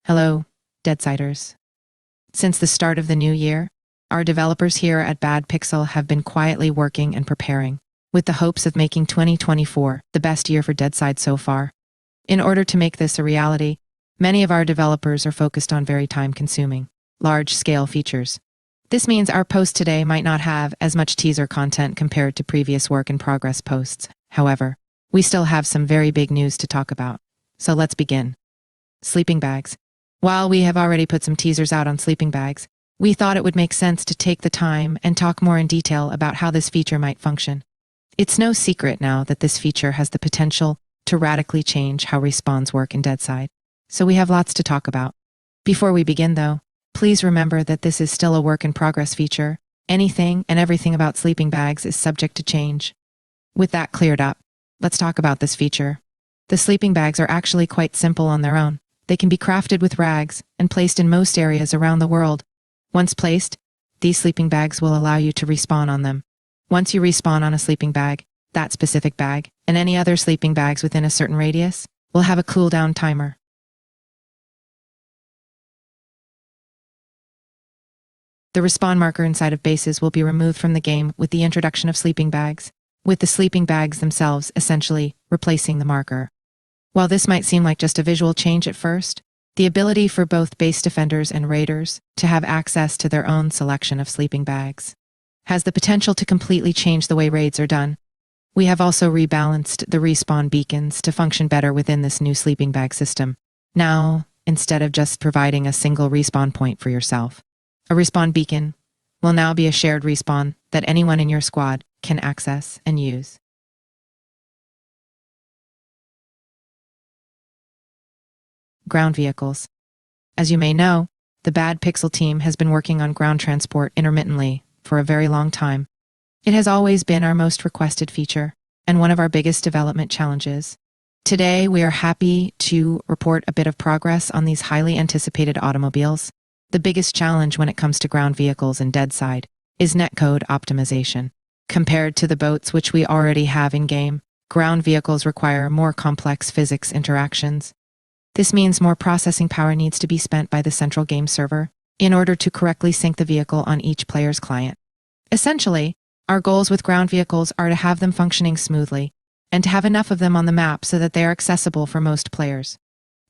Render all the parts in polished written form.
Hello, Deadsiders. Since the start of the new year, our developers here at Bad Pixel have been quietly working and preparing, with the hopes of making 2024 the best year for Deadside so far. In order to make this a reality, many of our developers are focused on very time-consuming, large-scale features. This means our post today might not have as much teaser content compared to previous work-in-progress posts. However, we still have some very big news to talk about. So let's begin. Sleeping bags. While we have already put some teasers out on sleeping bags, we thought it would make sense to take the time and talk more in detail about how this feature might function. It's no secret now that this feature has the potential to radically change how respawns work in Deadside, so we have lots to talk about. Before we begin though, please remember that this is still a work-in-progress feature. Anything and everything about sleeping bags is subject to change. With that cleared up, let's talk about this feature. The sleeping bags are actually quite simple on their own. They can be crafted with rags and placed in most areas around the world. Once placed, these sleeping bags will allow you to respawn on them. Once you respawn on a sleeping bag, that specific bag, and any other sleeping bags within a certain radius, will have a cooldown timer. The respawn marker inside of bases will be removed from the game with the introduction of sleeping bags, with the sleeping bags themselves essentially replacing the marker. While this might seem like just a visual change at first, the ability for both base defenders and raiders to have access to their own selection of sleeping bags has the potential to completely change the way raids are done. We have also rebalanced the respawn beacons to function better within this new sleeping bag system. Now, instead of just providing a single respawn point for yourself, a respawn beacon will now be a shared respawn that anyone in your squad can access and use. Ground vehicles. As you may know, the Bad Pixel team has been working on ground transport intermittently for a very long time. It has always been our most requested feature and one of our biggest development challenges. Today, we are happy to report a bit of progress on these highly anticipated automobiles. The biggest challenge when it comes to ground vehicles in Deadside is netcode optimization. Compared to the boats which we already have in-game, ground vehicles require more complex physics interactions. This means more processing power needs to be spent by the central game server in order to correctly sync the vehicle on each player's client. Essentially, our goals with ground vehicles are to have them functioning smoothly and to have enough of them on the map so that they are accessible for most players.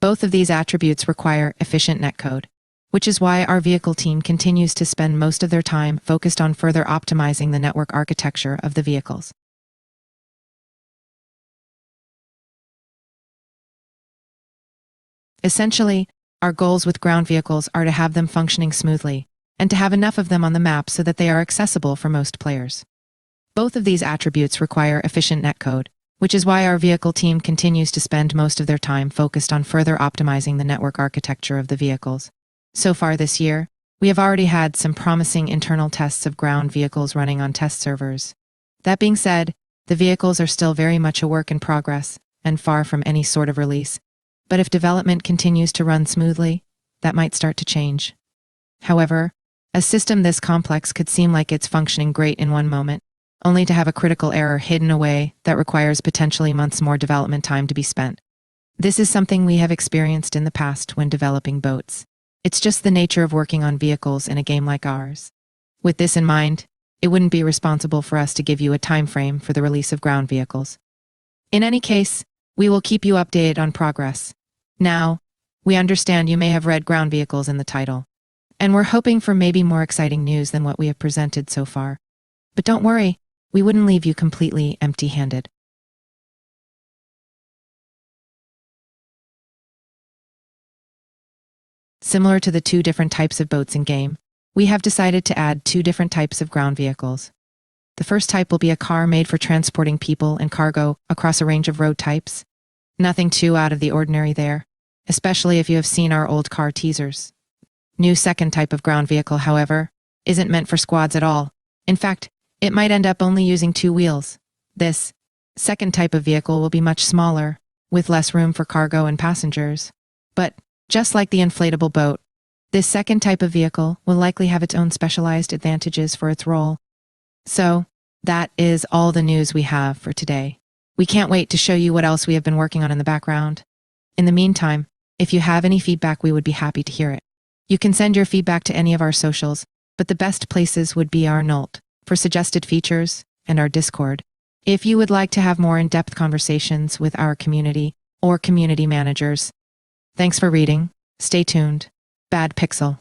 Both of these attributes require efficient netcode, which is why our vehicle team continues to spend most of their time focused on further optimizing the network architecture of the vehicles. Essentially, our goals with ground vehicles are to have them functioning smoothly and to have enough of them on the map so that they are accessible for most players. Both of these attributes require efficient netcode, which is why our vehicle team continues to spend most of their time focused on further optimizing the network architecture of the vehicles. So far this year, we have already had some promising internal tests of ground vehicles running on test servers. That being said, the vehicles are still very much a work in progress and far from any sort of release. But if development continues to run smoothly, that might start to change. However, a system this complex could seem like it's functioning great in one moment, only to have a critical error hidden away that requires potentially months more development time to be spent. This is something we have experienced in the past when developing boats. It's just the nature of working on vehicles in a game like ours. With this in mind, it wouldn't be responsible for us to give you a time frame for the release of ground vehicles. In any case, we will keep you updated on progress. Now, we understand you may have read ground vehicles in the title, and we're hoping for maybe more exciting news than what we have presented so far. But don't worry, we wouldn't leave you completely empty-handed. Similar to the two different types of boats in-game, we have decided to add two different types of ground vehicles. The first type will be a car made for transporting people and cargo across a range of road types. Nothing too out of the ordinary there, especially if you have seen our old car teasers. New second type of ground vehicle, however, isn't meant for squads at all. In fact, it might end up only using 2 wheels. This second type of vehicle will be much smaller, with less room for cargo and passengers. But, just like the inflatable boat, this second type of vehicle will likely have its own specialized advantages for its role. So, that is all the news we have for today. We can't wait to show you what else we have been working on in the background. In the meantime, If you have any feedback, we would be happy to hear it. You can send your feedback to any of our socials, but the best places would be our Nolt for suggested features and our Discord. If you would like to have more in-depth conversations with our community or community managers. Thanks for reading. Stay tuned. Bad Pixel.